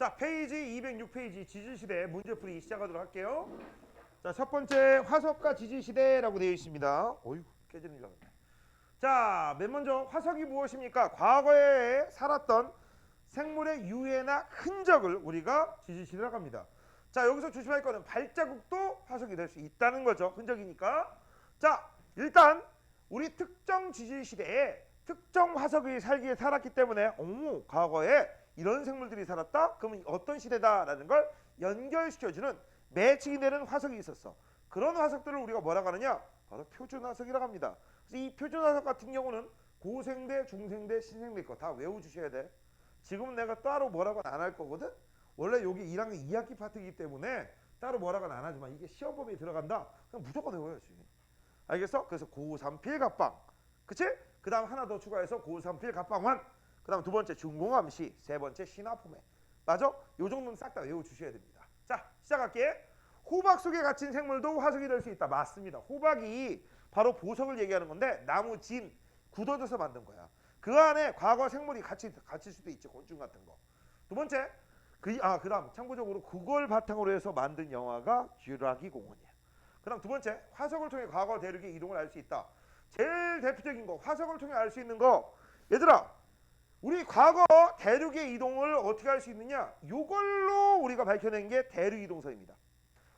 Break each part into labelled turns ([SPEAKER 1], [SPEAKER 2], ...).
[SPEAKER 1] 자, 페이지 206페이지 지질시대 문제풀이 시작하도록 할게요. 자, 첫 번째 화석과 지질시대라고 되어 있습니다. 어휴, 깨지는 줄 알았네. 자, 맨 먼저 화석이 무엇입니까? 과거에 살았던 생물의 유해나 흔적을 우리가 지질시대라고 합니다. 자, 여기서 조심할 거는 발자국도 화석이 될 수 있다는 거죠. 흔적이니까. 자, 일단 우리 특정 지질시대에 특정 화석이 살았기 때문에 과거에 이런 생물들이 살았다? 그러면 어떤 시대다라는 걸 연결시켜주는 매칭이 되는 화석이 있었어. 그런 화석들을 우리가 뭐라고 하느냐? 바로 표준화석이라고 합니다. 그래서 이 표준화석 같은 경우는 고생대, 중생대, 신생대 거 다 외워주셔야 돼. 지금은 내가 따로 뭐라고는 안 할 거거든? 원래 여기 1학년 2학기 파트이기 때문에 따로 뭐라고는 안 하지만 이게 시험범위에 들어간다? 그럼 무조건 외워야지. 알겠어? 그래서 고삼필 갑방. 그치? 그 다음 하나 더 추가해서 고삼필 갑방환. 그 다음 두 번째 중공암시. 세 번째 신화포매. 맞아? 요 정도는 싹 다 외워주셔야 됩니다. 자, 시작할게. 호박 속에 갇힌 생물도 화석이 될 수 있다. 맞습니다. 호박이 바로 보석을 얘기하는 건데 나무 진 굳어져서 만든 거야. 그 안에 과거 생물이 갇힐 수도 있지. 곤충 같은 거. 두 번째 그 다음 참고적으로 그걸 바탕으로 해서 만든 영화가 쥐라기 공원이야. 그 다음 두 번째 화석을 통해 과거 대륙의 이동을 알 수 있다. 제일 대표적인 거 화석을 통해 알 수 있는 거 얘들아 우리 과거 대륙의 이동을 어떻게 할 수 있느냐 요걸로 우리가 밝혀낸 게 대륙이동서입니다.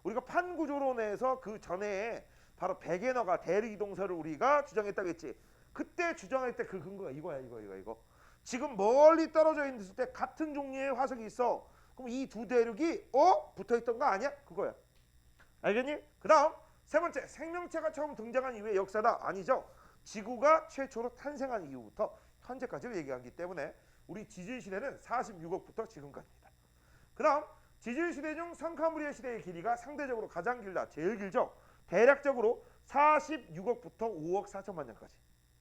[SPEAKER 1] 우리가 판구조론에서 그 전에 바로 백예너가 대륙이동서를 우리가 주장했다고 했지. 그때 주장할 때 그 근거가 이거야 이거. 지금 멀리 떨어져 있을 때 같은 종류의 화석이 있어. 그럼 이 두 대륙이 붙어있던 거 아니야? 그거야. 알겠니? 그 다음 세 번째 생명체가 처음 등장한 이후의 역사다. 아니죠. 지구가 최초로 탄생한 이후부터 현재까지를 얘기하기 때문에 우리 지질시대는 46억부터 지금까지입니다. 그 다음 지질시대 중 선카무리아 시대의 길이가 상대적으로 가장 길다. 제일 길죠. 대략적으로 46억부터 5억 4천만 년까지.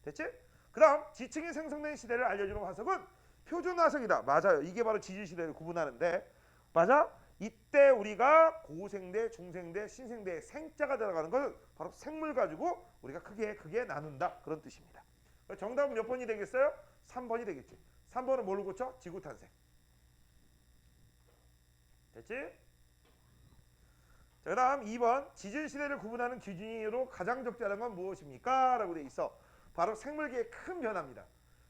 [SPEAKER 1] 됐지? 그 다음 지층이 생성된 시대를 알려주는 화석은 표준화석이다. 맞아요. 이게 바로 지질시대를 구분하는데 맞아? 이때 우리가 고생대, 중생대, 신생대의 생자가 들어가는 것은 바로 생물 가지고 우리가 크게 나눈다. 그런 뜻입니다. 정답은 몇 번이 되겠어요? 3번이 되겠지. 3번은 뭘로 고쳐? 지구 탄생. 됐지? 자, 그 다음 2번 지질시대를 구분하는 기준으로 가장 적절한 건 무엇입니까? 라고 돼 있어. 바로 생물계의 큰 변화입니다.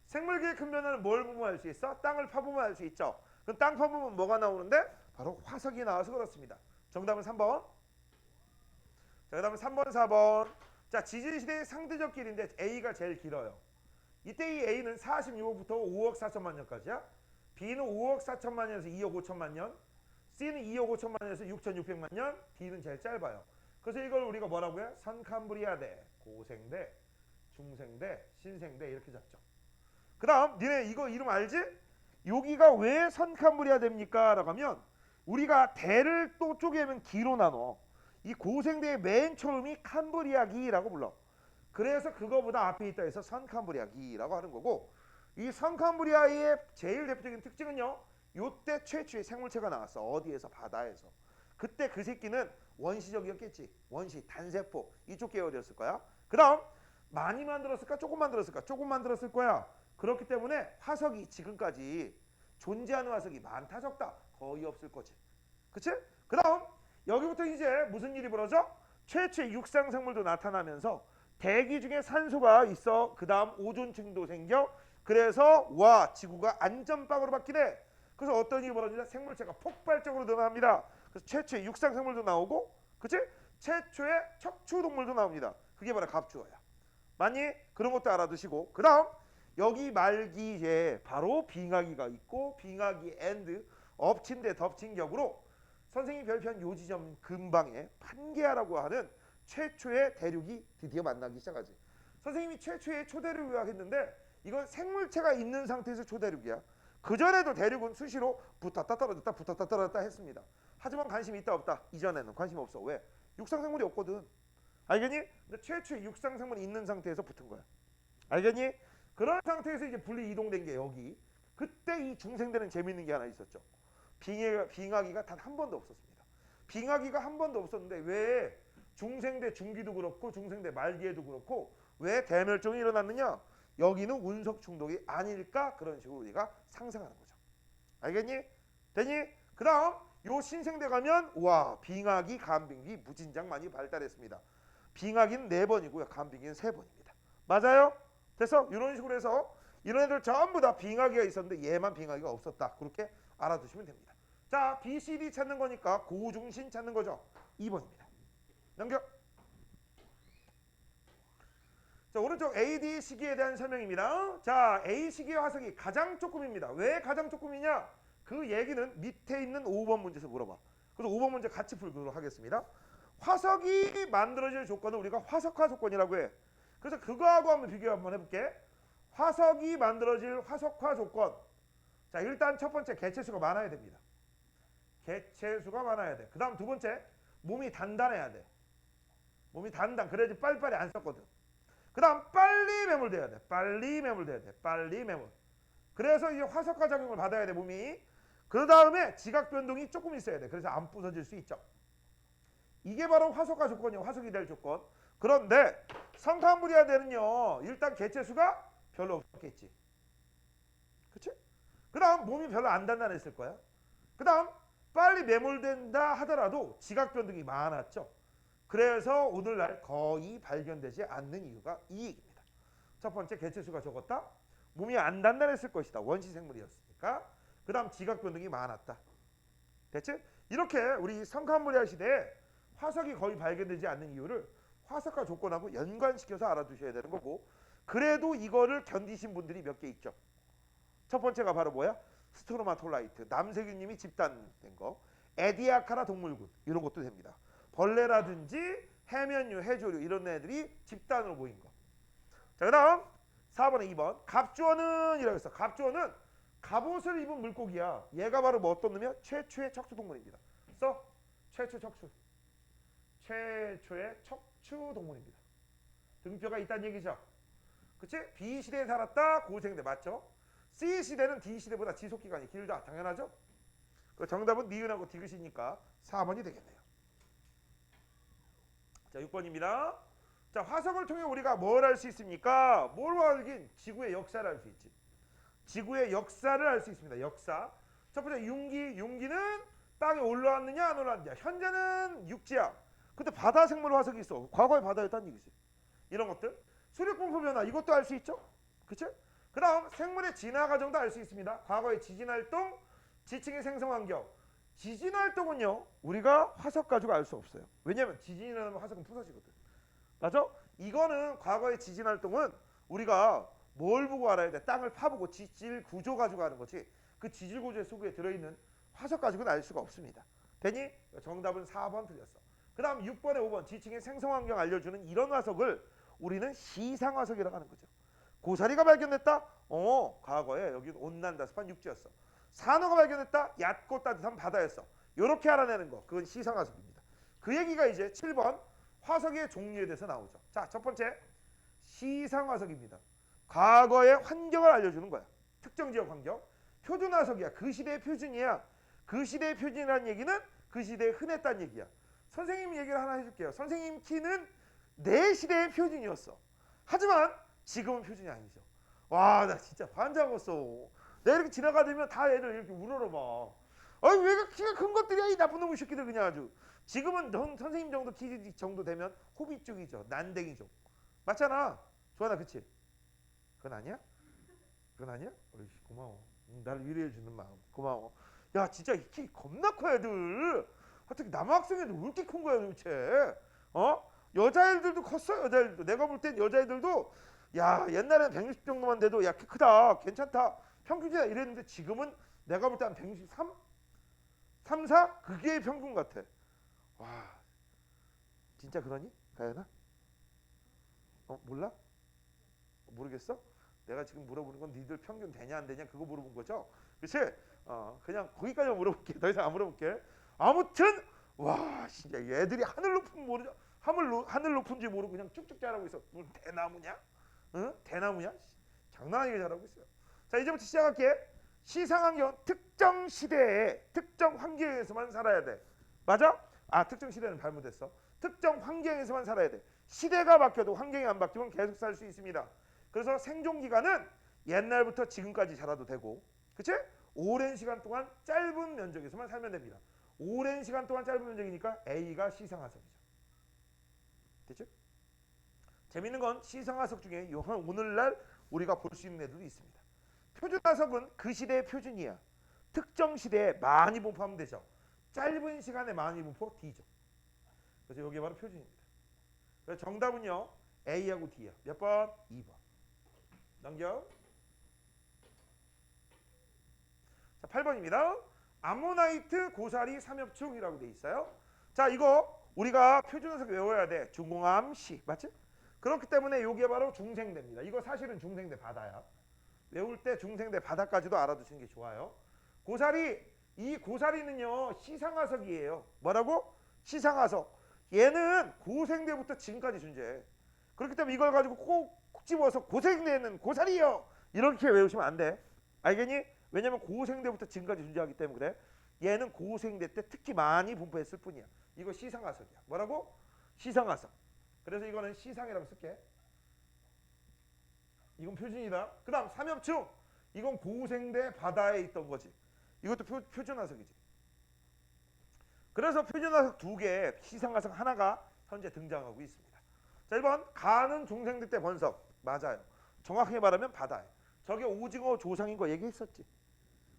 [SPEAKER 1] 생물계의 큰 변화는 뭘 보면 알 수 있어? 땅을 파보면 알 수 있죠. 그럼 땅 파보면 뭐가 나오는데? 바로 화석이 나와서 그렇습니다. 정답은 3번. 자, 그 다음에 3번, 4번. 자, 지질시대의 상대적 길인데 A가 제일 길어요. 이때 이 A는 46억부터 5억 4천만 년까지야. B는 5억 4천만 년에서 2억 5천만 년. C는 2억 5천만 년에서 6,600만 년. D는 제일 짧아요. 그래서 이걸 우리가 뭐라고 해? 선캄브리아대, 고생대, 중생대, 신생대 이렇게 잡죠. 그 다음 니네 이거 이름 알지? 여기가 왜 선캄브리아 됩니까? 라고 하면 우리가 대를 또 쪼개면 기로 나눠. 이 고생대의 맨 처음이 캄브리아기라고 불러. 그래서 그거보다 앞에 있다 해서 선캄브리아기라고 하는 거고 이 선캄브리아의 제일 대표적인 특징은요. 요때 최초의 생물체가 나왔어. 어디에서? 바다에서. 그때 그 새끼는 원시적이었겠지. 원시, 단세포 이쪽 계열이었을 거야. 그 다음 많이 만들었을까? 조금 만들었을까? 조금 만들었을 거야. 그렇기 때문에 화석이 지금까지 존재하는 화석이 많다 적다? 거의 없을 거지. 그치? 그 다음 여기부터 이제 무슨 일이 벌어져? 최초의 육상 생물도 나타나면서 대기 중에 산소가 있어. 그 다음 오존층도 생겨. 그래서 와 지구가 안전빵으로 바뀌네. 그래서 어떤 일이 벌어지냐? 생물체가 폭발적으로 늘어납니다. 그래서 최초의 육상 생물도 나오고 그치? 최초의 척추동물도 나옵니다. 그게 바로 갑주어야. 맞니? 그런 것도 알아두시고 그 다음 여기 말기에 바로 빙하기가 있고 빙하기 앤드 엎친 데 덮친 격으로 선생님이 별표한 요 지점 근방에 판게아라고 하는 최초의 대륙이 드디어 만나기 시작하지. 선생님이 최초의 초대륙이라고 했는데 이건 생물체가 있는 상태에서 초대륙이야. 그전에도 대륙은 수시로 붙었다 떨어졌다 했습니다. 하지만 관심이 있다 없다? 이전에는 관심 없어. 왜? 육상생물이 없거든. 알겠니? 근데 최초의 육상생물이 있는 상태에서 붙은 거야. 알겠니? 그런 상태에서 이제 분리 이동된 게 여기. 그때 이 중생대는 재밌는 게 하나 있었죠. 빙하기가 단 한 번도 없었습니다. 빙하기가 한 번도 없었는데 왜 중생대 중기도 그렇고 중생대 말기에도 그렇고 왜 대멸종이 일어났느냐? 여기는 운석 충돌이 아닐까? 그런 식으로 우리가 상상하는 거죠. 알겠니? 되니? 그 다음 요 신생대 가면 와 빙하기 간빙기 무진장 많이 발달했습니다. 빙하기는 4번이고요. 간빙기는 3번입니다. 맞아요? 됐어? 이런 식으로 해서 이런 애들 전부 다 빙하기가 있었는데 얘만 빙하기가 없었다. 그렇게 알아두시면 됩니다. 자, B, C, D 찾는 거니까 고중신 찾는 거죠. 2번입니다. 넘겨. 자, 오른쪽 AD 시기에 대한 설명입니다. 자, A 시기의 화석이 가장 조금입니다. 왜 가장 조금이냐? 그 얘기는 밑에 있는 5번 문제에서 물어봐. 그래서 5번 문제 같이 풀도록 하겠습니다. 화석이 만들어질 조건을 우리가 화석화 조건이라고 해. 그래서 그거하고 한번 비교 한번 해볼게. 화석이 만들어질 화석화 조건. 자, 일단 첫 번째 개체수가 많아야 됩니다. 개체수가 많아야 돼. 그 다음 두 번째 몸이 단단해야 돼. 몸이 단단. 그래야지 빨리빨리 안 썩거든. 그 다음 빨리 매몰돼야 돼. 빨리 매몰돼야 돼. 빨리 매몰. 그래서 이 화석화 작용을 받아야 돼 몸이. 그 다음에 지각 변동이 조금 있어야 돼. 그래서 안 부서질 수 있죠. 이게 바로 화석화 조건이에요. 화석이 될 조건. 그런데 성칸브리아대는요. 일단 개체수가 별로 없겠지. 그치? 그 다음 몸이 별로 안 단단했을 거야. 그 다음 빨리 매몰된다 하더라도 지각 변동이 많았죠. 그래서 오늘날 거의 발견되지 않는 이유가 이 얘기입니다. 첫 번째 개체수가 적었다. 몸이 안 단단했을 것이다. 원시 생물이었으니까. 그 다음 지각 변동이 많았다. 됐지? 이렇게 우리 성칸브리아 시대에 화석이 거의 발견되지 않는 이유를 화석화 조건하고 연관시켜서 알아두셔야 되는 거고, 그래도 이거를 견디신 분들이 몇 개 있죠. 첫 번째가 바로 뭐야? 스트로마톨라이트. 남세균님이 집단된 거. 에디아카라 동물군. 이런 것도 됩니다. 벌레라든지 해면류, 해조류 이런 애들이 집단으로 모인 거. 자, 그 다음 4번에 2번. 갑주어는 이라고 했어. 갑주어는 갑옷을 입은 물고기야. 얘가 바로 뭐 어떤 놈이야? 최초의 척추동물입니다. 써? 최초 척추. 최초의 척추동물입니다. 등뼈가 있다는 얘기죠. 그치? B 시대에 살았다. 고생대 맞죠? C 시대는 D 시대보다 지속기간이 길다. 당연하죠? 그 정답은 니은하고 디귿이니까 4번이 되겠네요. 자, 6번입니다. 자, 화석을 통해 우리가 뭘 알 수 있습니까? 뭘 알긴? 지구의 역사를 알 수 있지. 지구의 역사를 알 수 있습니다. 역사. 첫 번째 융기. 융기는 땅에 올라왔느냐 안 올라왔느냐. 현재는 육지야. 근데 바다 생물 화석이 있어. 과거에 바다였다는 얘기지. 이런 것들. 수력분포 변화 이것도 알 수 있죠. 그치? 그 다음 생물의 진화 과정도 알 수 있습니다. 과거의 지진활동, 지층의 생성환경. 지진활동은요 우리가 화석 가지고 알 수 없어요. 왜냐하면 지진이 일어나면 화석은 부서지거든. 맞아? 이거는 과거의 지진활동은 우리가 뭘 보고 알아야 돼? 땅을 파보고 지질 구조 가지고 하는 거지. 그 지질 구조 속에 들어있는 화석 가지고는 알 수가 없습니다. 되니? 정답은 4번 틀렸어. 그 다음 6번에 5번 지층의 생성환경 알려주는 이런 화석을 우리는 시상화석이라고 하는 거죠. 고사리가 발견됐다? 과거에 여기는 온난다습한 육지였어. 산호가 발견됐다? 얕고 따뜻한 바다였어. 이렇게 알아내는 거. 그건 시상화석입니다. 그 얘기가 이제 7번 화석의 종류에 대해서 나오죠. 자, 첫 번째 시상화석입니다. 과거의 환경을 알려주는 거야. 특정 지역 환경. 표준화석이야. 그 시대의 표준이야. 그 시대의 표준이라는 얘기는 그 시대에 흔했다는 얘기야. 선생님 얘기를 하나 해줄게요. 선생님 키는 내 시대의 표준이었어. 하지만 지금은 표준이 아니죠. 와, 나 진짜 반장했어. 내가 이렇게 지나가면 다 애들 이렇게 우러러봐. 아니 왜 키가 큰 것들이야 이 나쁜 놈의 새끼들 그냥 아주. 지금은 선생님 정도 키 정도 되면 호비 쪽이죠. 난댕이죠. 맞잖아. 좋아나 그치? 그건 아니야? 그건 아니야? 어이씨 고마워. 나를 위로해 주는 마음 고마워. 야 진짜 키 겁나 커 애들. 어떻게 남학생 애들 왜 이렇게 큰 거야 도대체? 여자애들도 컸어. 여자애들도. 내가 볼 땐 여자애들도 야 옛날에는 160 정도만 돼도 야 키 크다 괜찮다 평균이다 이랬는데 지금은 내가 볼 때 한 163? 3, 4? 그게 평균 같아. 와 진짜 그러니? 가연아? 몰라? 모르겠어? 내가 지금 물어보는 건 니들 평균 되냐 안 되냐 그거 물어본 거죠? 그치? 그냥 거기까지만 물어볼게. 더 이상 안 물어볼게. 아무튼 와 진짜 애들이 하늘 높은 모르죠. 하늘 높은지 모르고 그냥 쭉쭉 자라고 있어. 무슨 대나무냐? 응? 대나무냐? 장난 아니게 자라고 있어요. 자 이제부터 시작할게. 시상환경 특정 시대에 특정 환경에서만 살아야 돼. 맞아? 특정 시대는 잘못했어. 특정 환경에서만 살아야 돼. 시대가 바뀌어도 환경이 안 바뀌면 계속 살 수 있습니다. 그래서 생존 기간은 옛날부터 지금까지 자라도 되고, 그치? 오랜 시간 동안 짧은 면적에서만 살면 됩니다. 오랜 시간 동안 짧은 면적이니까 A가 시상하석이죠. 됐죠? 재밌는 건 시상하석 중에 오늘날 우리가 볼 수 있는 애들도 있습니다. 표준하석은 그 시대의 표준이야. 특정 시대에 많이 분포하면 되죠. 짧은 시간에 많이 분포 D죠. 그래서 이게 바로 표준입니다. 그래서 정답은요. A하고 D야. 몇 번? 2번. 넘겨. 자, 8번입니다. 암모나이트 고사리 삼엽충이라고 돼 있어요. 자, 이거 우리가 표준해석 외워야 돼. 중공암 시. 맞지? 그렇기 때문에 이게 바로 중생대입니다. 이거 사실은 중생대 바다야. 외울 때 중생대 바다까지도 알아두시는 게 좋아요. 고사리, 이 고사리는요. 시상하석이에요. 뭐라고? 시상하석. 얘는 고생대부터 지금까지 존재해. 그렇기 때문에 이걸 가지고 꼭 집어서 고생대는 고사리요. 이렇게 외우시면 안 돼. 알겠니? 왜냐면 고생대부터 지금까지 존재하기 때문에 그래. 얘는 고생대 때 특히 많이 분포했을 뿐이야. 이거 시상하석이야. 뭐라고? 시상하석. 그래서 이거는 시상이라고 쓸게. 이건 표준이다. 그 다음 삼엽충. 이건 고생대 바다에 있던 거지. 이것도 표준하석이지. 그래서 표준하석 2개, 시상하석 하나가 현재 등장하고 있습니다. 자, 1번 가는 중생대 때 번석. 맞아요. 정확하게 말하면 바다에. 저게 오징어 조상인 거 얘기했었지.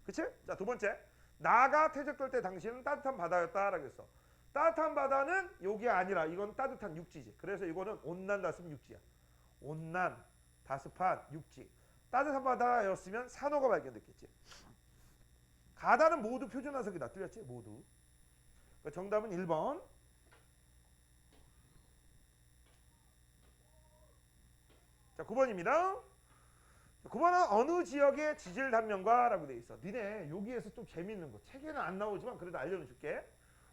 [SPEAKER 1] 그치? 자, 2번째. 나가 퇴적될 때 당시는 따뜻한 바다였다라고 했어. 따뜻한 바다는 여기 아니라 이건 따뜻한 육지지. 그래서 이거는 온난 다습 육지야. 온난 다습한 육지. 따뜻한 바다였으면 산호가 발견됐겠지. 가다는 모두 표준화석이다. 틀렸지? 모두. 정답은 1번. 자, 9번입니다. 9번은 어느 지역의 지질 단면과 라고 돼 있어. 니네 여기에서 좀 재밌는 거. 책에는 안 나오지만 그래도 알려줄게.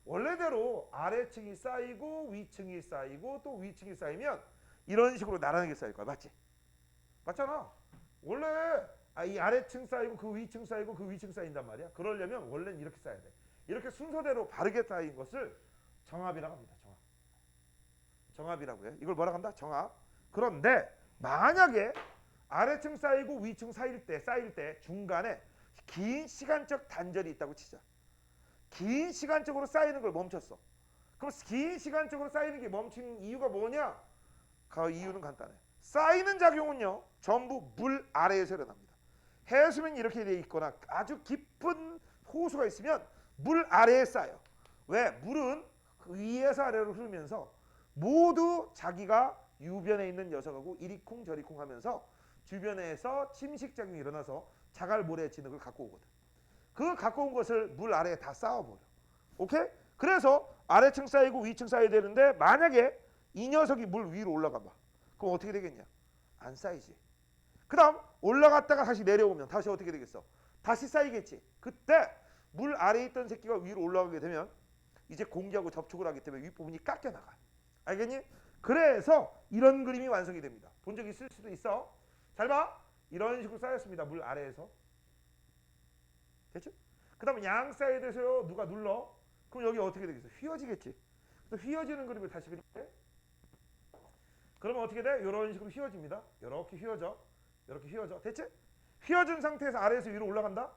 [SPEAKER 1] 원래대로 아래층이 쌓이고 위층이 쌓이고 또 위층이 쌓이면 이런 식으로 나란하게 쌓일 거야. 맞지? 맞잖아. 원래 이 아래층 쌓이고 그 위층 쌓이고 그 위층 쌓인단 말이야. 그러려면 원래는 이렇게 쌓여야 돼. 이렇게 순서대로 바르게 쌓인 것을 정합이라고 합니다. 정합. 정합이라고 해. 이걸 뭐라고 한다? 정합. 그런데 만약에 아래층 쌓이고 위층 쌓일 때 중간에 긴 시간적 단절이 있다고 치자. 긴 시간적으로 쌓이는 걸 멈췄어. 그럼 긴 시간적으로 쌓이는 게 멈춘 이유가 뭐냐? 그 이유는 간단해. 쌓이는 작용은요. 전부 물 아래에서 일어납니다. 해수면이 이렇게 돼 있거나 아주 깊은 호수가 있으면 물 아래에 쌓여. 왜? 물은 위에서 아래로 흐르면서 모두 자기가 유변에 있는 녀석하고 이리쿵 저리쿵 하면서 주변에서 침식작용이 일어나서 자갈모래 진흙을 갖고 오거든. 그 갖고 온 것을 물 아래에 다 쌓아버려. 오케이? 그래서 아래층 쌓이고 위층 쌓여야 되는데 만약에 이 녀석이 물 위로 올라가 봐. 그럼 어떻게 되겠냐? 안 쌓이지. 그 다음 올라갔다가 다시 내려오면 다시 어떻게 되겠어? 다시 쌓이겠지. 그때 물 아래에 있던 새끼가 위로 올라가게 되면 이제 공기하고 접촉을 하기 때문에 윗부분이 깎여나가. 알겠니? 그래서 이런 그림이 완성이 됩니다. 본 적 있을 수도 있어. 잘 봐. 이런 식으로 쌓였습니다. 물 아래에서. 됐죠? 그 다음에 양 사이드에서 누가 눌러? 그럼 여기 어떻게 되겠어? 휘어지겠지. 그래서 휘어지는 그림을 다시 그릴게. 그러면 어떻게 돼? 이런 식으로 휘어집니다. 이렇게 휘어져. 이렇게 휘어져. 됐지? 휘어진 상태에서 아래에서 위로 올라간다.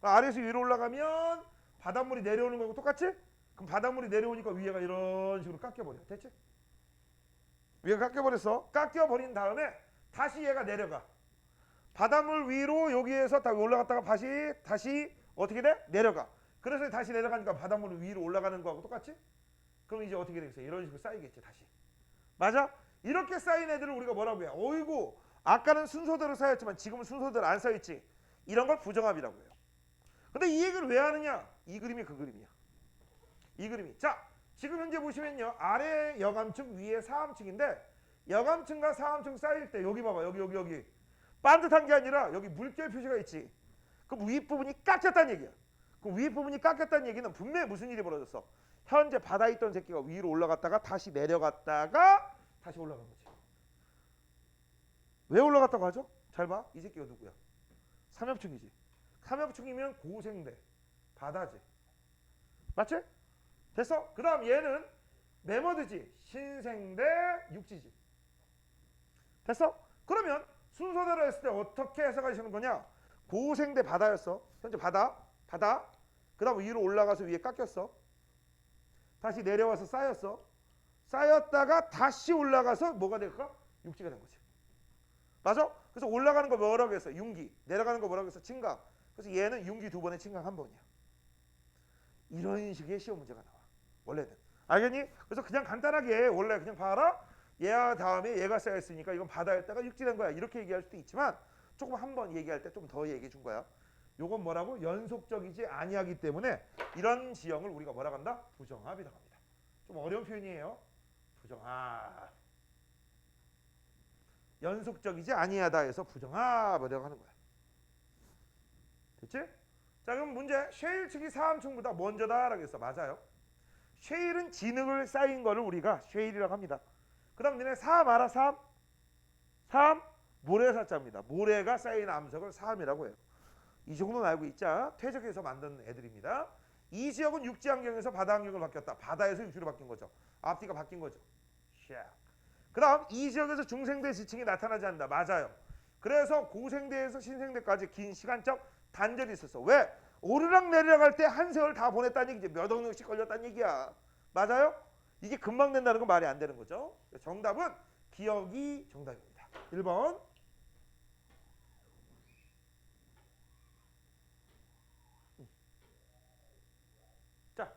[SPEAKER 1] 아래에서 위로 올라가면 바닷물이 내려오는 거하고 똑같지? 그럼 바닷물이 내려오니까 위에가 이런 식으로 깎여버려. 됐지? 위에가 깎여버렸어. 깎여버린 다음에 다시 얘가 내려가. 바닷물 위로 여기에서 다 올라갔다가 다시 어떻게 돼? 내려가. 그래서 다시 내려가니까 바닷물 위로 올라가는 거하고 똑같지? 그럼 이제 어떻게 되겠어요? 이런 식으로 쌓이겠지 다시. 맞아? 이렇게 쌓인 애들을 우리가 뭐라고 해요? 어이구 아까는 순서대로 쌓였지만 지금은 순서대로 안 쌓였지. 이런 걸 부정합이라고 해요. 근데 이 얘기를 왜 하느냐? 이 그림이 그 그림이야. 이 그림이. 자, 지금 현재 보시면요. 아래 여감층 위에 사암층인데 여감층과 사암층 쌓일 때 여기 봐봐. 여기. 반듯한 게 아니라 여기 물결 표시가 있지. 그럼 윗부분이 깎였다는 얘기야. 그럼 윗부분이 깎였다는 얘기는 분명히 무슨 일이 벌어졌어? 현재 바다에 있던 새끼가 위로 올라갔다가 다시 내려갔다가 다시 올라간 거지. 왜 올라갔다고 하죠? 잘 봐. 이 새끼가 누구야? 삼엽충이지. 삼엽충이면 고생대. 바다지. 맞지? 됐어? 그 다음 얘는 메머드지. 신생대 육지지. 됐어? 그러면 순서대로 했을 때 어떻게 해석하시는 거냐? 고생대 바다였어. 현재 바다. 그 다음 위로 올라가서 위에 깎였어. 다시 내려와서 쌓였어. 쌓였다가 다시 올라가서 뭐가 될까? 육지가 된 거지. 맞아? 그래서 올라가는 거 뭐라고 했어? 융기. 내려가는 거 뭐라고 했어? 침강. 그래서 얘는 융기 2번에 침강 1번이야. 이런 식의 시험 문제가 나와. 원래는. 알겠니? 그래서 그냥 간단하게 원래 그냥 봐라. 얘와 다음에 얘가 쌓였으니까 이건 바다였다가 육지된 거야. 이렇게 얘기할 수도 있지만 조금 한번 얘기할 때 좀 더 얘기해 준 거야. 요건 뭐라고? 연속적이지 아니하기 때문에 이런 지형을 우리가 뭐라고 한다? 부정합이라고 합니다. 좀 어려운 표현이에요. 부정합. 연속적이지 아니하다 해서 부정합이라고 하는 거야. 됐지? 자, 그럼 문제. 쉐일 측이 사암층보다 먼저다라고 했어. 맞아요. 쉐일은 진흙을 쌓인 거를 우리가 쉐일이라고 합니다. 그 다음 너네 사암 알아? 사암? 모래사자입니다. 모래가 쌓인 암석을 사암이라고 해요. 이 정도는 알고 있자. 퇴적해서 만든 애들입니다. 이 지역은 육지 환경에서 바다 환경으로 바뀌었다. 바다에서 육지로 바뀐 거죠. 앞뒤가 바뀐 거죠. 그 다음 이 지역에서 중생대 지층이 나타나지 않는다. 맞아요. 그래서 고생대에서 신생대까지 긴 시간적 단절이 있었어. 왜? 오르락 내리락 할 때 한 세월 다 보냈다는 얘기지. 몇 억년씩 걸렸다는 얘기야. 맞아요? 이게 금방 된다는 건 말이 안 되는 거죠. 정답은 기억이 정답입니다. 1번. 자,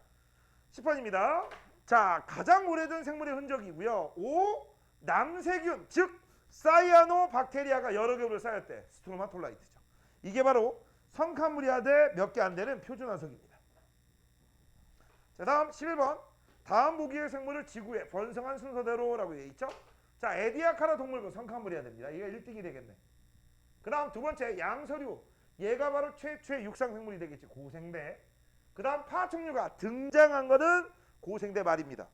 [SPEAKER 1] 10번입니다. 자, 가장 오래된 생물의 흔적이고요. 5. 남세균, 즉 사이아노박테리아가 여러 겹을 쌓였대. 스트로마톨라이트죠. 이게 바로 성카무리아대 몇 개 안 되는 표준화석입니다. 자, 다음 11번. 다음 보기의 생물을 지구에 번성한 순서대로라고 되어 있죠. 자, 에디아카라 동물군 성카무리아대입니다. 이게 1등이 되겠네. 그 다음 두 번째 양서류. 얘가 바로 최초의 육상생물이 되겠지. 고생대. 그 다음 파충류가 등장한 거는 고생대 말입니다.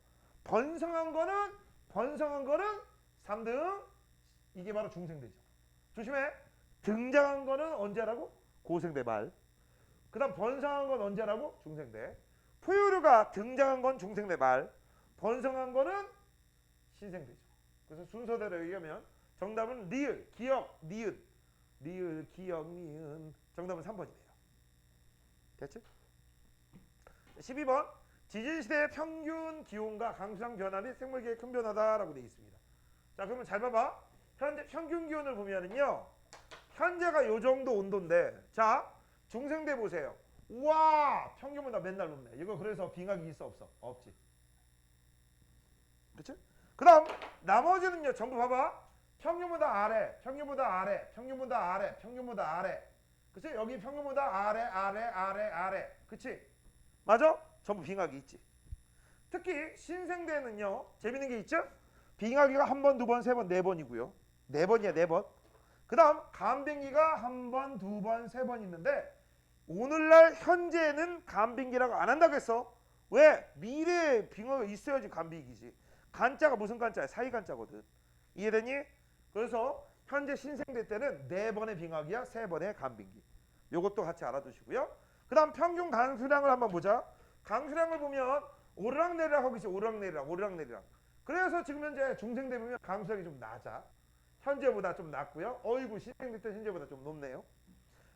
[SPEAKER 1] 번성한 거는 3등. 이게 바로 중생대죠. 조심해. 등장한 거는 언제라고? 고생대 말. 그 다음 번성한 건 언제라고? 중생대. 포유류가 등장한 건 중생대 말. 번성한 거는 신생대죠. 그래서 순서대로 얘기하면 정답은 리을, 기억, 니은. 리을, 기억, 니은. 정답은 3번이네요. 됐죠? 12번. 지진시대의 평균 기온과 강수량 변화 및 생물계의 큰 변화다라고 되어 있습니다. 자, 그러면 잘 봐봐. 현재 평균 기온을 보면은요. 현재가 요 정도 온도인데, 자, 중생대 보세요. 우와, 평균보다 맨날 높네. 이거 그래서 빙하기 있어 없어? 없지. 그렇지? 그 다음 나머지는요. 전부 봐봐. 평균보다 아래, 평균보다 아래, 평균보다 아래, 평균보다 아래. 그치? 여기 평균보다 아래. 그치? 맞아? 전부 빙하기 있지. 특히 신생대는요. 재밌는 게 있죠? 빙하기가 한 번, 두 번, 세 번, 네 번이고요. 네 번이야, 네 번. 그 다음 간빙기가 한 번, 두 번, 세 번 있는데 오늘날 현재는 간빙기라고 안 한다고 했어. 왜? 미래에 빙하가 있어야지 간빙기지. 간자가 무슨 간자야? 사이간자거든. 이해되니? 그래서 현재 신생대 때는 네 번의 빙하기야, 세 번의 간빙기. 요것도 같이 알아두시고요. 그 다음 평균 강수량을 한번 보자. 강수량을 보면 오르락내리락 하고 있지. 오르락내리락. 그래서 지금 현재 중생대 보면 강수량이 좀 낮아. 현재보다 좀 낮고요. 어이구, 신생대 때 현재보다 좀 높네요.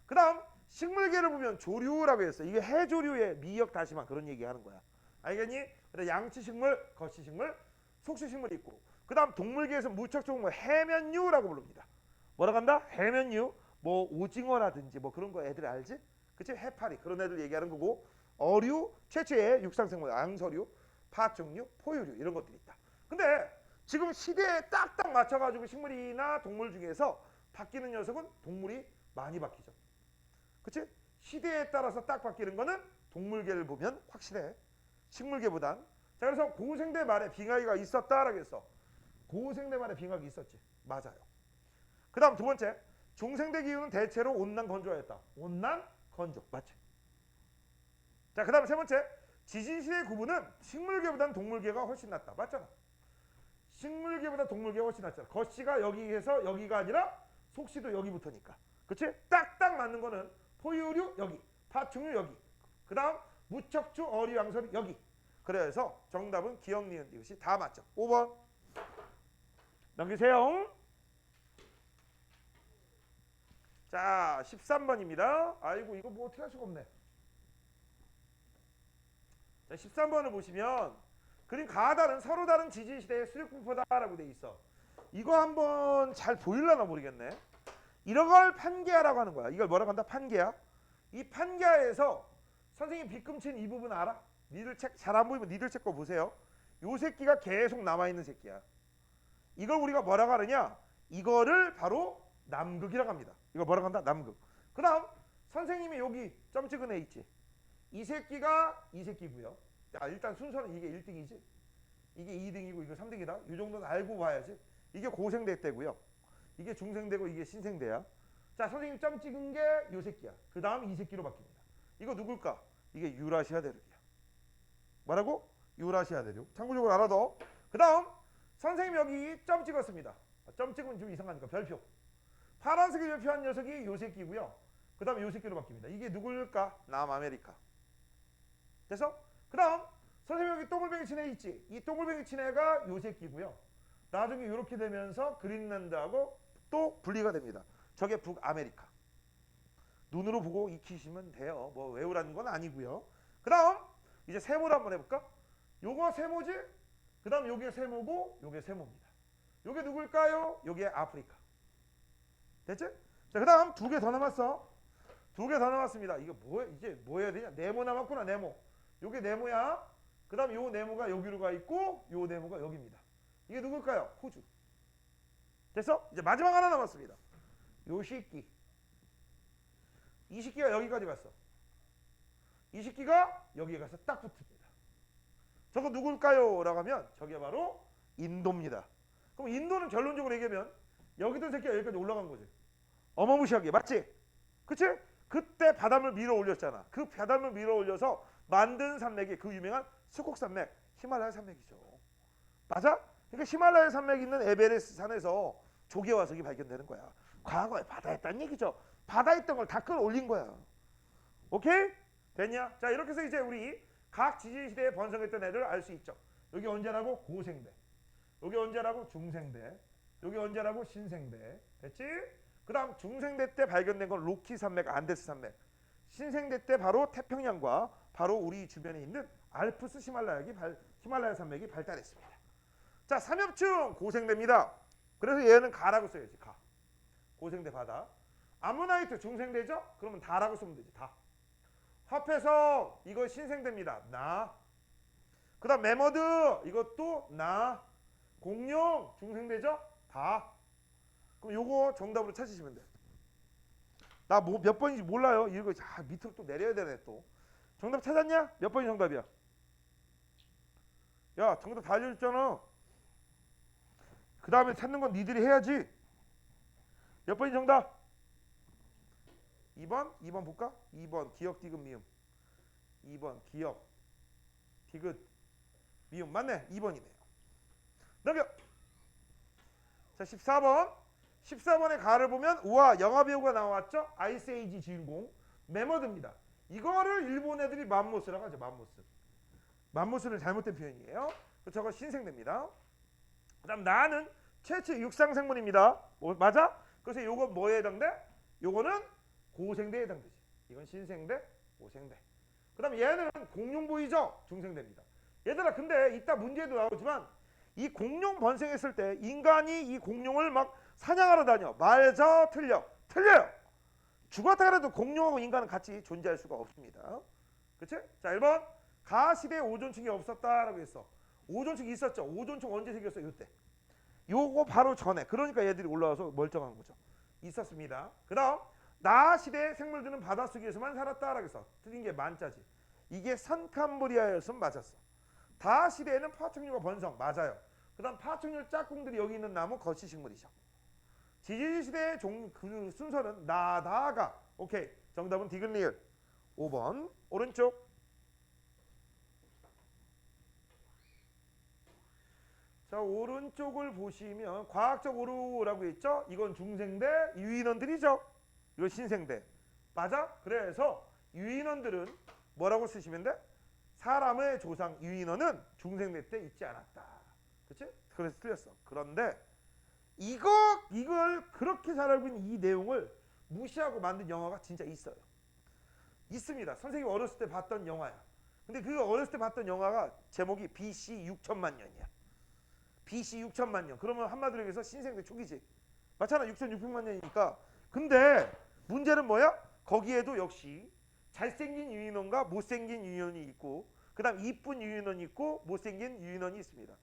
[SPEAKER 1] 그 다음 식물계를 보면 조류라고 했어. 이게 해조류의 미역 다시마 그런 얘기하는 거야. 알겠니? 그래서 양치식물, 거치식물, 속시식물이 있고, 그 다음 동물계에서 무척 좋은 거 해면류라고 부릅니다. 뭐라고 한다? 해면류. 뭐 오징어라든지 뭐 그런 거 애들 알지? 그치? 해파리 그런 애들 얘기하는 거고, 어류, 최초의 육상생물, 양서류, 파충류, 포유류 이런 것들이 있다. 근데 지금 시대에 딱딱 맞춰가지고 식물이나 동물 중에서 바뀌는 녀석은 동물이 많이 바뀌죠. 그치? 시대에 따라서 딱 바뀌는 거는 동물계를 보면 확실해. 식물계보단. 자, 그래서 고생대 말에 빙하기가 있었다라고 했어. 고생대 말에 빙하기 있었지. 맞아요. 그 다음 두 번째. 중생대 기후는 대체로 온난 건조하였다. 온난 건조. 맞지? 자, 그 다음 세 번째. 지진시대의 구분은 식물계보다는 동물계가 훨씬 낫다. 맞잖아. 식물계보다 동물계가 훨씬 낫잖아. 거시가 여기에서 여기가 아니라 속시도 여기부터니까. 그치? 딱딱 맞는 거는 포유류 여기, 파충류 여기. 그 다음 무척추, 어류, 양서류 여기. 그래서 정답은 기억, 니은, 이것이 다 맞죠. 5번 넘기세요. 자, 13번입니다. 아이고, 이거 뭐 어떻게 할 수가 없네. 자, 13번을 보시면 그림 가다른 서로 다른 지진 시대의 수립분포다라고 돼 있어. 이거 한번 잘 보일려나 모르겠네. 이런 걸 판계하라고 하는 거야. 이걸 뭐라고 한다? 판계야. 이 판계에서 선생님 빗금친 이 부분 알아? 니들 책 잘 안 보이면 니들 책 거 보세요. 요 새끼가 계속 남아있는 새끼야. 이걸 우리가 뭐라고 하느냐? 이거를 바로 남극이라고 합니다. 이걸 뭐라고 한다? 남극. 그 다음 선생님이 여기 점 찍은 애 있지? 이 새끼가 이 새끼고요. 야, 일단 순서는 이게 1등이지. 이게 2등이고 이거 3등이다. 이 정도는 알고 봐야지. 이게 고생대 때고요. 이게 중생대고 이게 신생대야. 자, 선생님 점 찍은 게 요 새끼야. 그 다음 이 새끼로 바뀝니다. 이거 누굴까? 이게 유라시아 대륙이야. 뭐라고? 유라시아 대륙. 참고적으로 알아둬. 그 다음 선생님 여기 점 찍었습니다. 점 찍으면 좀 이상하니까 별표. 파란색에 별표한 녀석이 요 새끼고요. 그 다음에 요 새끼로 바뀝니다. 이게 누굴까? 남아메리카. 됐어? 그 다음 선생님 여기 동글뱅이 친 애 있지? 이 동글뱅이 친 애가 요 새끼고요. 나중에 이렇게 되면서 그린란드하고 또 분리가 됩니다. 저게 북아메리카. 눈으로 보고 익히시면 돼요. 뭐 외우라는 건 아니고요. 그 다음 이제 세모를 한번 해볼까? 요거 세모지? 그 다음 요게 세모고 요게 세모입니다. 요게 누굴까요? 요게 아프리카. 됐지? 자, 그 다음 두 개 더 남았어. 두 개 더 남았습니다. 이게 뭐야? 이제 뭐 해야 되냐? 네모 남았구나. 네모. 요게 네모야. 그 다음 요 네모가 여기로 가 있고 요 네모가 여기입니다. 이게 누굴까요? 호주. 됐어? 이제 마지막 하나 남았습니다. 요 새끼. 이 새끼가 여기까지 갔어. 이 새끼가 여기에 가서 딱 붙습니다. 저거 누굴까요? 라고 하면 저게 바로 인도입니다. 그럼 인도는 결론적으로 얘기하면 여기 있던 새끼가 여기까지 올라간 거지. 어마무시하게. 맞지? 그치? 그때 바닷물 밀어 올렸잖아. 그 바닷물 밀어 올려서 만든 산맥이 그 유명한 스콕 산맥, 히말라야 산맥이죠. 맞아? 그러니까 히말라야 산맥 있는 에베레스트 산에서 조개 화석이 발견되는 거야. 과거에 바다에 있다는 얘기죠. 바다에 있던 걸 다 끌어올린 거야. 오케이? 됐냐? 자, 이렇게 해서 이제 우리 각 지진시대에 번성했던 애들 알 수 있죠. 여기 언제라고? 고생대. 여기 언제라고? 중생대. 여기 언제라고? 신생대. 됐지? 그 다음 중생대 때 발견된 건 로키 산맥, 안데스 산맥. 신생대 때 바로 태평양과 바로 우리 주변에 있는 알프스 히말라야 산맥이 발달했습니다. 자, 삼엽충 고생대입니다. 그래서 얘는 가라고 써야지. 가. 고생대 바다. 아모나이트 중생대죠? 그러면 다라고 쓰면 되지. 다. 화폐성 이거 신생대입니다. 나. 그 다음 메머드 이것도 나. 공룡 중생대죠? 다. 그럼 요거 정답으로 찾으시면 돼요. 나 뭐 몇 번인지 몰라요. 이거 밑으로 또 내려야 되네 또. 정답 찾았냐? 몇 번이 정답이야? 야, 정답 다 알려줬잖아. 그 다음에 찾는 건 니들이 해야지. 몇 번이 정답? 2번? 2번 볼까? 2번 기역 디귿 미음. 2번 기역 디귿 미음. 맞네. 2번이네요. 넘겨. 자, 14번. 14번의 가를 보면 우와 영화 배우가 나왔죠? 아이스에이지 주인공 메머드입니다. 이거를 일본 애들이 맘모스라고 하죠. 맘모스. 맘모스는 잘못된 표현이에요. 저거 신생대입니다. 그 다음 나는 최초 육상생물입니다. 맞아? 그래서 요거 뭐에 해당돼? 요거는 고생대에 해당되지. 이건 신생대, 고생대. 그 다음 얘는 공룡 보이죠? 중생대입니다. 얘들아 근데 이따 문제도 나오지만 이 공룡 번성했을 때 인간이 이 공룡을 막 사냥하러 다녀. 맞아? 틀려? 틀려요. 죽었다 그래도 공룡하고 인간은 같이 존재할 수가 없습니다. 그치? 자, 1번 가시대에 오존층이 없었다라고 했어. 오존층이 있었죠. 오존층 언제 생겼어? 이때. 요거 바로 전에. 그러니까 얘들이 올라와서 멀쩡한 거죠. 있었습니다. 그 다음 나시대 생물들은 바닷속에서만 살았다라고 했어. 틀린 게 만자지. 이게 산캄브리아였으면 맞았어. 다시대에는 파충류가 번성. 맞아요. 그 다음 파충류 짝꿍들이 여기 있는 나무 거시식물이죠. 지질시대의 그 순서는 나다가. 오케이. 정답은 디귿리을. 5번 오른쪽. 자, 오른쪽을 보시면 과학적 오류라고 했죠? 이건 중생대 유인원들이죠. 이건 신생대. 맞아? 그래서 유인원들은 뭐라고 쓰시면 돼? 사람의 조상 유인원은 중생대 때 있지 않았다. 그치? 그래서 틀렸어. 그런데 이걸 그렇게 잘 알고 있는 이 내용을 무시하고 만든 영화가 진짜 있어요. 있습니다. 선생님 어렸을 때 봤던 영화야. 근데 그 어렸을 때 봤던 영화가 제목이 BC 6천만 년이야. BC 6천만 년. 그러면 한마디로 얘기해서 신생대 초기지. 맞잖아. 6,600만 년이니까. 근데 문제는 뭐야? 거기에도 역시 잘생긴 유인원과 못생긴 유인원이 있고, 그다음 이쁜 유인원이 있고 못생긴 유인원이 있습니다.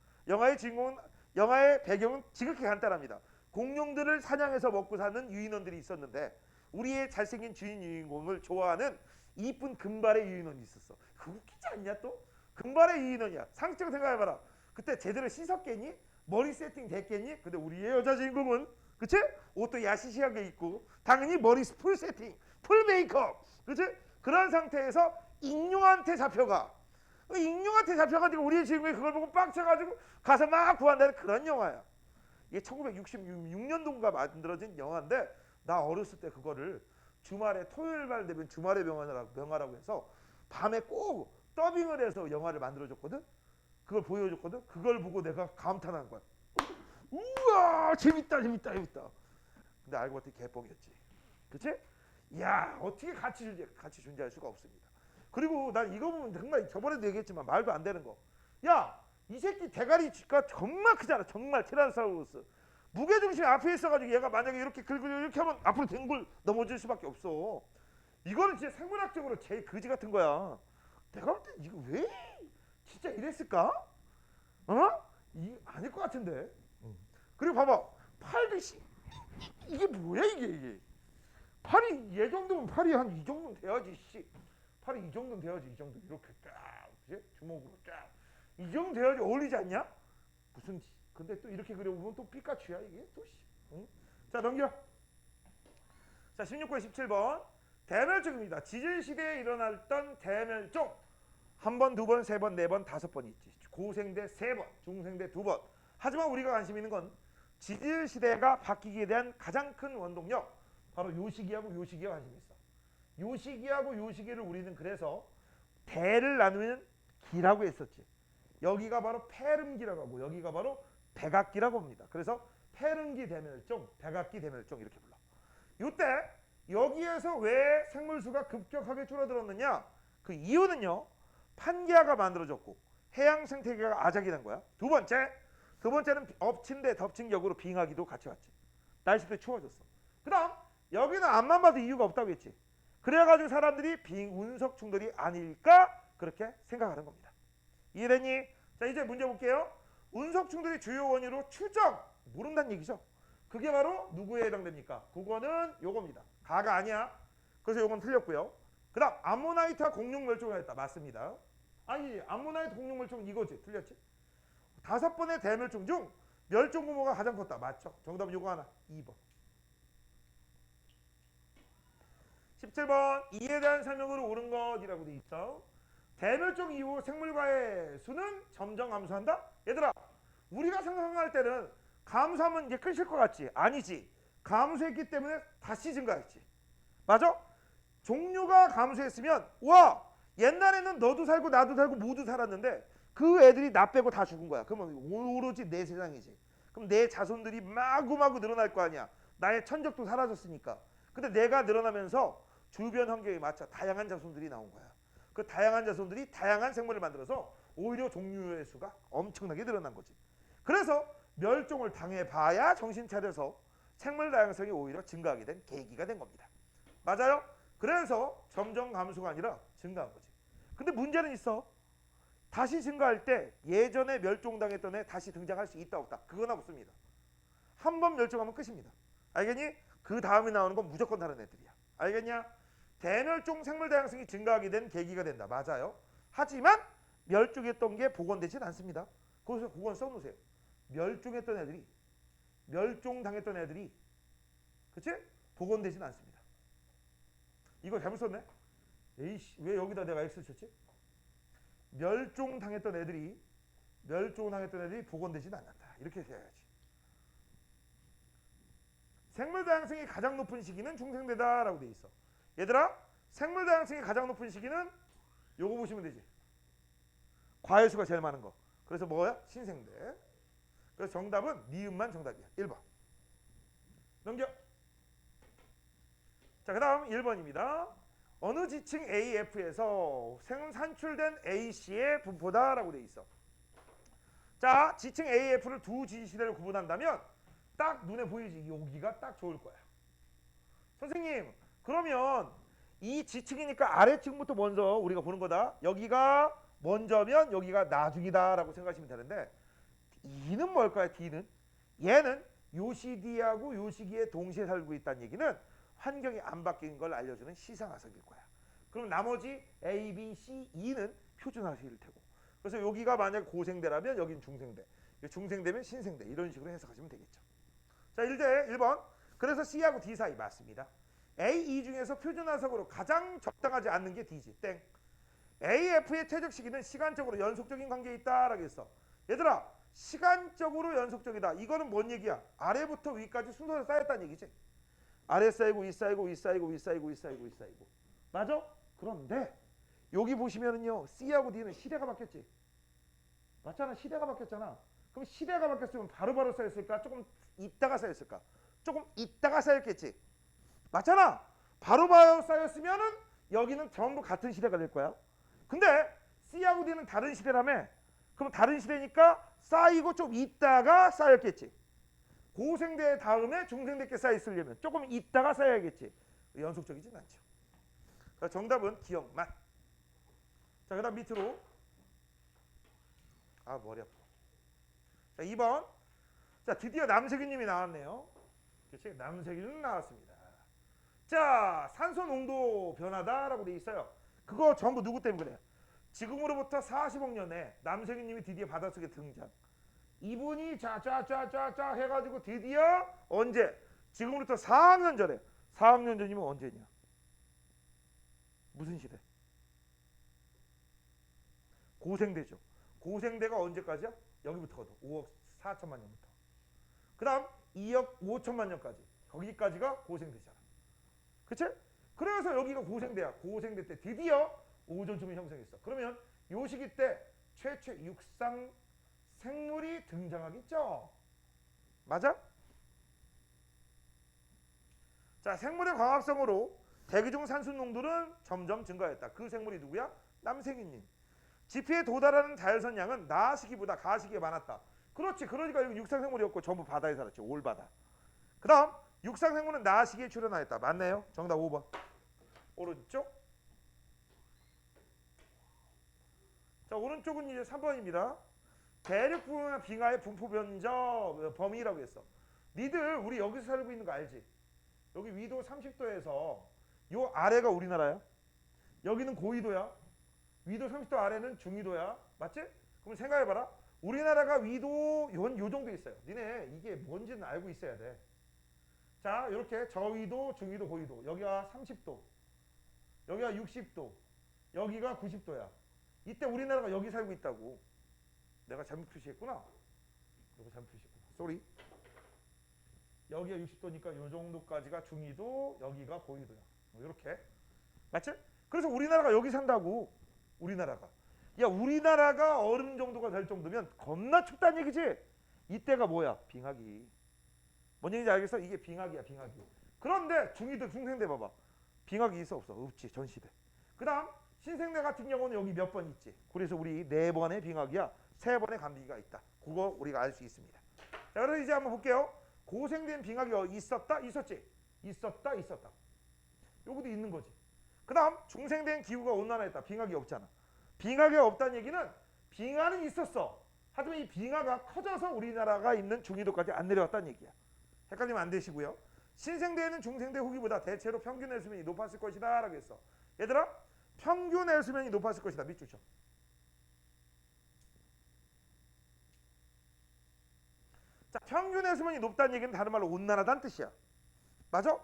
[SPEAKER 1] 영화의 배경은 지극히 간단합니다. 공룡들을 사냥해서 먹고 사는 유인원들이 있었는데 우리의 잘생긴 주인 주인공을 좋아하는 이쁜 금발의 유인원이 있었어. 그거 웃기지 않냐 또? 금발의 유인원이야. 상식적으로 생각해봐라. 그때 제대로 씻었겠니? 머리 세팅 됐겠니? 근데 우리의 여자 주인공은 그치? 옷도 야시시하게 입고 당연히 머리 풀 세팅, 풀 메이크업, 그치? 그런 상태에서 익룡한테 잡혀가. 익룡한테 잡혀가지고 우리의 주인공이 그걸 보고 빡쳐가지고 가서 막 구한다는 그런 영화야. 이게 1966년도인가 만들어진 영화인데 나 어렸을 때 그거를 주말에 토요일날 되면 주말의 명화라고 해서 밤에 꼭 더빙을 해서 영화를 만들어줬거든. 그걸 보여줬거든. 그걸 보고 내가 감탄한 거야. 우와 재밌다. 근데 알고 봤더니 개뻥이었지. 그치? 야 어떻게 같이 존재할 수가 없습니다. 그리고 난 이거 보면 정말 저번에도 얘기했지만 말도 안 되는 거. 야 이 새끼 대가리가 정말 크잖아. 정말 티라노사우루스. 무게중심이 앞에 있어가지고 얘가 만약에 이렇게 긁고 이렇게 하면 앞으로 댕굴 넘어질 수밖에 없어. 이거는 진짜 생물학적으로 제일 거지 같은 거야. 내가 볼 때 이거 왜 진짜 이랬을까? 어? 아닐 것 같은데. 그리고 봐봐. 팔도 이게 뭐야 이게. 팔이 얘 정도면 팔이 한 이 정도는 돼야지. 팔이 이 정도는 돼야지. 이 정도 이렇게 딱 그치? 주먹으로 쫙. 이 정도 돼야지 어울리지 않냐? 무슨 근데 또 이렇게 그려보면 또 피카츄야 이게 또 응? 자 넘겨. 자 16번 17번 대멸종입니다. 지질시대에 일어났던 대멸종 한 번, 두 번, 세 번, 네 번, 다섯 번 있지. 고생대 세 번, 중생대 두 번. 하지만 우리가 관심 있는 건 지질시대가 바뀌게 대한 가장 큰 원동력 바로 요시기하고 요시기가 관심 있어. 요시기하고 요시기를 우리는 그래서 대를 나누는 기라고 했었지. 여기가 바로 폐름기라고 하고 여기가 바로 백악기라고 합니다. 그래서 폐름기 대멸종, 백악기 대멸종 이렇게 불러. 이때 여기에서 왜 생물수가 급격하게 줄어들었느냐? 그 이유는요. 판기아가 만들어졌고 해양 생태계가 아작이 된 거야. 두 번째는 엎친 데 덮친 격으로 빙하기도 같이 왔지. 날씨도 추워졌어. 그 다음 여기는 앞만 봐도 이유가 없다고 했지. 그래가지고 사람들이 운석 충돌이 아닐까 그렇게 생각하는 겁니다. 이해됐니? 자 이제 문제 볼게요. 운석 충돌이 주요 원인으로 추정 모른다는 얘기죠. 그게 바로 누구에 해당됩니까? 그거는 요겁니다. 가가 아니야. 그래서 요건 틀렸고요. 그 다음 암모나이트와 공룡 멸종을 했다. 맞습니다. 아니 암모나이트 공룡 멸종은 이거지. 틀렸지? 5번의 대멸종 중 멸종 규모가 가장 컸다. 맞죠? 정답은 요거 하나. 2번. 17번 이에 대한 설명으로 옳은 것이라고 돼 있어. 대멸종 이후 생물과의 수는 점점 감소한다? 얘들아 우리가 생각할 때는 감소하면 이제 끝일 것 같지? 아니지. 감소했기 때문에 다시 증가했지. 맞아? 종류가 감소했으면 와 옛날에는 너도 살고 나도 살고 모두 살았는데 그 애들이 나 빼고 다 죽은 거야. 그러면 오로지 내 세상이지. 그럼 내 자손들이 마구마구 늘어날 거 아니야. 나의 천적도 사라졌으니까. 근데 내가 늘어나면서 주변 환경에 맞춰 다양한 자손들이 나온 거야. 그 다양한 자손들이 다양한 생물을 만들어서 오히려 종류의 수가 엄청나게 늘어난 거지. 그래서 멸종을 당해봐야 정신 차려서 생물 다양성이 오히려 증가하게 된 계기가 된 겁니다. 맞아요? 그래서 점점 감소가 아니라 증가한 거지. 근데 문제는 있어. 다시 증가할 때 예전에 멸종당했던 애 다시 등장할 수 있다 없다. 그건 없습니다. 한 번 멸종하면 끝입니다. 알겠니? 그 다음에 나오는 건 무조건 다른 애들이야. 알겠냐? 대멸종 생물 다양성이 증가하게 된 계기가 된다. 맞아요. 하지만 멸종했던 게 복원되진 않습니다. 거기서 그건 써놓으세요. 멸종당했던 애들이 그치? 복원되진 않습니다. 이거 잘못 썼네? 에이씨 왜 여기다 내가 X 쳤지? 멸종당했던 애들이 복원되진 않았다. 이렇게 해야지. 생물 다양성이 가장 높은 시기는 중생대다라고 돼 있어. 얘들아 생물 다양성이 가장 높은 시기는 요거 보시면 되지. 과일수가 제일 많은 거. 그래서 뭐야? 신생대. 그래서 정답은 니은만 정답이야. 1번. 넘겨. 자, 그다음 1번입니다. 어느 지층 AF에서 산출된 AC의 분포다라고 돼 있어. 자, 지층 AF를 두 지지시대로 구분한다면 딱 눈에 보이지. 여기가 딱 좋을 거야. 선생님, 그러면 이 지층이니까 아래층부터 먼저 우리가 보는 거다. 여기가 먼저면 여기가 나중이다라고 생각하시면 되는데 E는 뭘까요? D는? 얘는 요 시기하고 요 시기에 동시에 살고 있다는 얘기는 환경이 안 바뀐 걸 알려주는 시상화석일 거야. 그럼 나머지 A, B, C, E는 표준화석일 테고. 그래서 여기가 만약 고생대라면 여긴 중생대. 중생대면 신생대. 이런 식으로 해석하시면 되겠죠. 자, 1번. 그래서 C하고 D 사이 맞습니다. A, E 중에서 표준화석으로 가장 적당하지 않는 게 D지. 땡. AF의 퇴적 시기는 시간적으로 연속적인 관계에 있다라고 했어. 얘들아, 시간적으로 연속적이다. 이거는 뭔 얘기야? 아래부터 위까지 순서로 쌓였다는 얘기지. 아래 쌓이고 위 쌓이고 위 쌓이고 위 쌓이고 위 쌓이고 위 쌓이고. 맞아? 그런데 여기 보시면은요, C하고 D는 시대가 바뀌었지. 맞잖아, 시대가 바뀌었잖아. 그럼 시대가 바뀌었으면 바로바로 쌓였을까? 조금 있다가 쌓였을까? 조금 있다가 쌓였겠지. 맞잖아. 바로바로 쌓였으면은 여기는 전부 같은 시대가 될 거야. 근데 C하고 D는 다른 시대라며. 그럼 다른 시대니까 쌓이고 좀 있다가 쌓였겠지. 고생대 다음에 중생대께 쌓였으려면 조금 있다가 쌓여야겠지. 연속적이진 않죠. 정답은 기억만. 자, 그 다음 밑으로. 아, 머리 아파. 자, 2번. 자, 드디어 남세균님이 나왔네요. 그렇지? 남세균님 나왔습니다. 자, 산소 농도 변화다라고 돼 있어요. 그거 전부 누구 때문에 그래요? 지금으로부터 40억 년에 남세균님이 드디어 바닷속에 등장. 이분이 쫙쫙쫙쫙 해가지고 드디어 언제? 지금으로부터 4억 년 전에. 4억 년 전이면 언제냐? 무슨 시대? 고생대죠. 고생대가 언제까지야? 여기부터거든. 5억 4천만 년부터. 그 다음 2억 5천만 년까지. 거기까지가 고생대잖아. 그치? 그래서 여기가 고생대야. 고생대 때 드디어 오존층이 형성했어. 그러면 요 시기 때 최초 육상 생물이 등장하겠죠? 맞아? 자, 생물의 광합성으로 대기 중 산소 농도는 점점 증가했다. 그 생물이 누구야? 남세균님. 지피에 도달하는 자외선 양은 나시기보다 가시기에 많았다. 그렇지. 그러니까 여기 육상생물이었고 전부 바다에 살았지. 올바다. 그 다음 육상생물은 나시기에 출현하였다. 맞네요. 정답 5번. 오른쪽. 자, 오른쪽은 이제 3번입니다. 대륙 부분의 빙하의 분포 변적 범위라고 했어. 니들 우리 여기서 살고 있는 거 알지? 여기 위도 30도에서 요 아래가 우리나라야. 여기는 고위도야. 위도 30도 아래는 중위도야. 맞지? 그럼 생각해봐라. 우리나라가 위도 요 정도 있어요. 니네 이게 뭔지는 알고 있어야 돼. 자, 이렇게 저위도, 중위도, 고위도. 여기가 30도. 여기가 60도. 여기가 90도야. 이때 우리나라가 여기 살고 있다고. 내가 잘못 표시했구나. 이거 잘못 표시했구나. 쏘리. 여기가 60도니까 요 정도까지가 중위도, 여기가 고위도야. 이렇게. 맞지? 그래서 우리나라가 여기 산다고. 우리나라가. 야, 우리나라가 얼음 정도가 될 정도면 겁나 춥다는 얘기지? 이때가 뭐야? 빙하기. 뭔 얘기인지 알겠어? 이게 빙하기야, 빙하기. 그런데 중위도, 중생대 봐봐. 빙하기 있어, 없어? 없지, 전시대. 그 다음 신생대 같은 경우는 여기 몇 번 있지. 그래서 우리 4번의 빙하기야, 3번의 감기가 있다. 그거 우리가 알 수 있습니다. 자, 그래서 이제 한번 볼게요. 고생된 빙하기가 있었다? 있었지? 있었다? 있었다. 요것도 있는 거지. 그 다음 중생된 기후가 온난화했다. 빙하기 없잖아. 빙하기가 없다는 얘기는 빙하는 있었어. 하지만 이 빙하가 커져서 우리나라가 있는 중위도까지 안 내려왔다는 얘기야. 헷갈리면 안 되시고요. 신생대에는 중생대 후기보다 대체로 평균 해수면이 높았을 것이다 라고 했어. 얘들아, 평균 해수면이 높았을 것이다. 밑줄 쳐. 자, 평균 해수면이 높다는 얘기는 다른 말로 온난하다는 뜻이야. 맞아?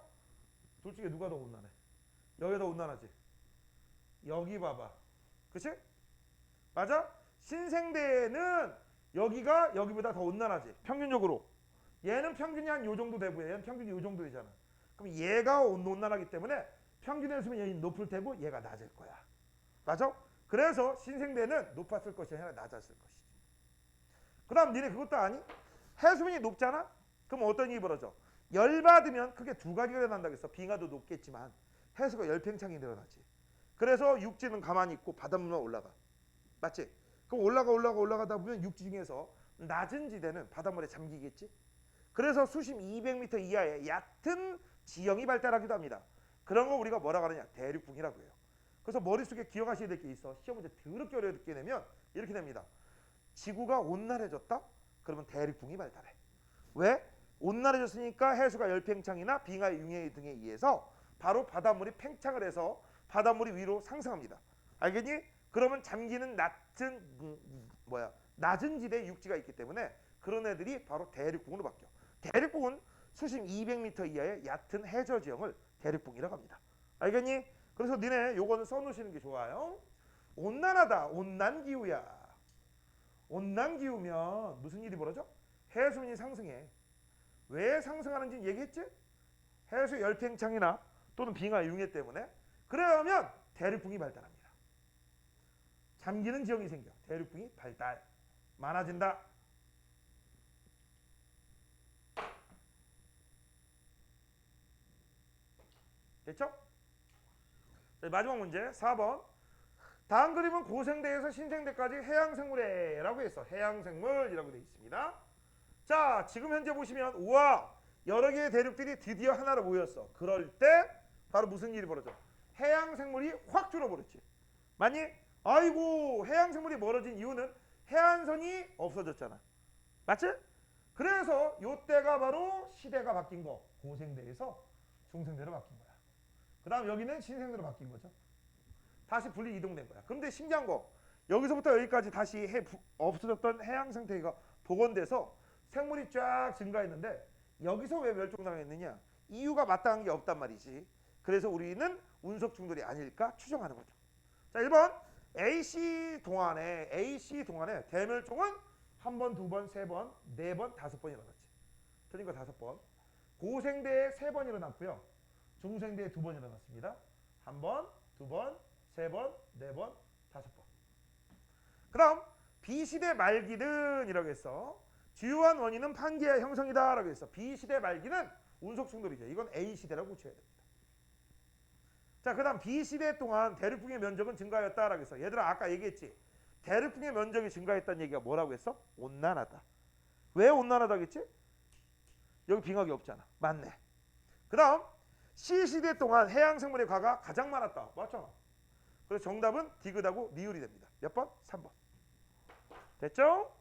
[SPEAKER 1] 둘 중에 누가 더 온난해? 여기가 더 온난하지. 여기 봐봐. 그치? 맞아? 신생대에는 여기가 여기보다 더 온난하지. 평균적으로. 얘는 평균이 한 요 정도 되고요. 얘는 평균이 요 정도 되잖아. 그럼 얘가 온난하기 때문에 평균 해수면이 높을 테고 얘가 낮을 거야. 맞아? 그래서 신생대는 높았을 것이 아니라 낮았을 것이지. 그 다음 니네 그것도 아니? 해수면이 높잖아? 그럼 어떤 일이 벌어져? 열받으면 크게 두 가지가 일어난다고 했어. 빙하도 높겠지만 해수가 열팽창이 늘어나지. 그래서 육지는 가만히 있고 바닷물만 올라가. 맞지? 그럼 올라가다 보면 육지 중에서 낮은 지대는 바닷물에 잠기겠지. 그래서 수심 200m 이하의 얕은 지형이 발달하기도 합니다. 그런 거 우리가 뭐라고 하느냐? 대륙붕이라고 해요. 그래서 머릿속에 기억하셔야 될 게 있어. 시험 문제 더럽게 어렵게 내면 이렇게 됩니다. 지구가 온난해졌다? 그러면 대륙붕이 발달해. 왜? 온난해졌으니까 해수가 열팽창이나 빙하 융해 등에 의해서 바로 바닷물이 팽창을 해서 바닷물이 위로 상승합니다. 알겠니? 그러면 잠기는 낮은 지대 육지가 있기 때문에 그런 애들이 바로 대륙붕으로 바뀌어. 대륙붕은 수심 200m 이하의 얕은 해저 지형을 대륙붕이라고 합니다. 알겠니? 그래서 니네 요거는 써놓으시는 게 좋아요. 온난하다. 온난기후야. 온난기후면 무슨 일이 벌어져? 해수면이 상승해. 왜 상승하는지 얘기했지? 해수 열팽창이나 또는 빙하 융해 때문에. 그러면 대륙붕이 발달합니다. 잠기는 지형이 생겨. 대륙붕이 발달. 많아진다. 됐죠? 자, 마지막 문제 4번. 다음 그림은 고생대에서 신생대까지 해양생물에라고 해서 해양생물이라고 되어 있습니다. 자, 지금 현재 보시면 우와 여러 개의 대륙들이 드디어 하나로 모였어. 그럴 때 바로 무슨 일이 벌어져? 해양생물이 확 줄어버렸지. 맞니? 아이고 해양생물이 멀어진 이유는 해안선이 없어졌잖아. 맞지? 그래서 요때가 바로 시대가 바뀐 거. 고생대에서 중생대로 바뀐 거야. 그 다음 여기는 신생대로 바뀐 거죠. 다시 분리 이동된 거야. 근데 신기한 거 여기서부터 여기까지 다시 없어졌던 해양 생태계가 복원돼서 생물이 쫙 증가했는데 여기서 왜 멸종당했느냐? 이유가 마땅한 게 없단 말이지. 그래서 우리는 운석 충돌이 아닐까 추정하는 거죠. 자, 1번 AC 동안에 대멸종은 한 번, 두 번, 세 번, 네 번, 다섯 번 일어났지. 틀린 거 다섯 번. 고생대에 세 번 일어났고요. 중생대에 두 번 일어났습니다. 한 번, 두 번, 세 번, 네 번, 다섯 번. 그 다음 B시대 말기는이라고 했어. 주요한 원인은 판기의 형성이다 라고 했어. B시대 말기는 운석 충돌이죠. 이건 A시대라고 고쳐야 됩니다. 자, 그 다음 B시대 동안 대륙붕의 면적은 증가하였다 라고 했어. 얘들아 아까 얘기했지. 대륙붕의 면적이 증가했다는 얘기가 뭐라고 했어? 온난하다. 왜 온난하다겠지? 여기 빙하기 없잖아. 맞네. 그 다음 C시대 동안 해양생물의 과가 가장 많았다. 맞잖아. 그래서 정답은 디귿하고 니을이 됩니다. 몇 번? 3번. 됐죠?